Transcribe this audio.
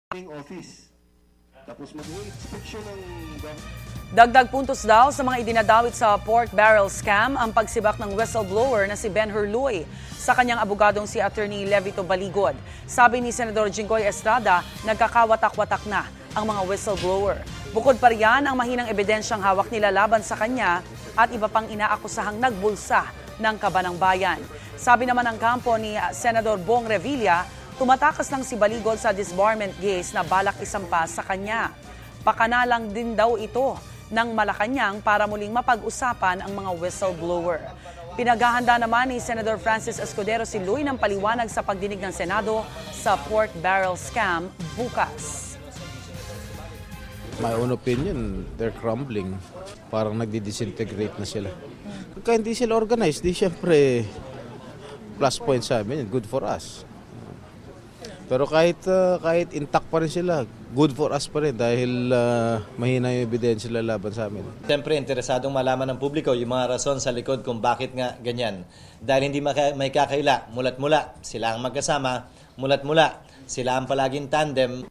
office. Tapos mag-inspection ng... Dagdag puntos daw sa mga idinadawit sa pork barrel scam ang pagsibak ng whistleblower na si Ben Hurluy sa kanyang abogadong si Attorney Levito Baligod. Sabi ni Senador Jinggoy Estrada, nagkakawatak-watak na ang mga whistleblower. Bukod pa riyan ang mahinang ebidensyang hawak nila laban sa kanya at iba pang inaakusahang nagbulsa ng kaban ng bayan. Sabi naman ng kampo ni Senador Bong Revilla, tumatakas lang si Baligod sa disbarment case na balak isampa sa kanya. Pakanalang din daw ito ng Malacanang para muling mapag-usapan ang mga whistleblower. Pinaghahanda naman ni Senator Francis Escudero si Luy ng paliwanag sa pagdinig ng Senado sa pork barrel scam bukas. My own opinion, they're crumbling. Parang nagdi-disintegrate na sila. Kaya hindi sila organized, di syempre plus point sa amin, good for us. Pero kahit intact pa rin sila, good for us pa rin dahil mahina yung ebidensya laban sa amin. Siyempre, interesadong malaman ng publiko yung mga rason sa likod kung bakit nga ganyan. Dahil hindi may kakaila, mulat-mula, sila ang magkasama, mulat-mula, sila ang palaging tandem.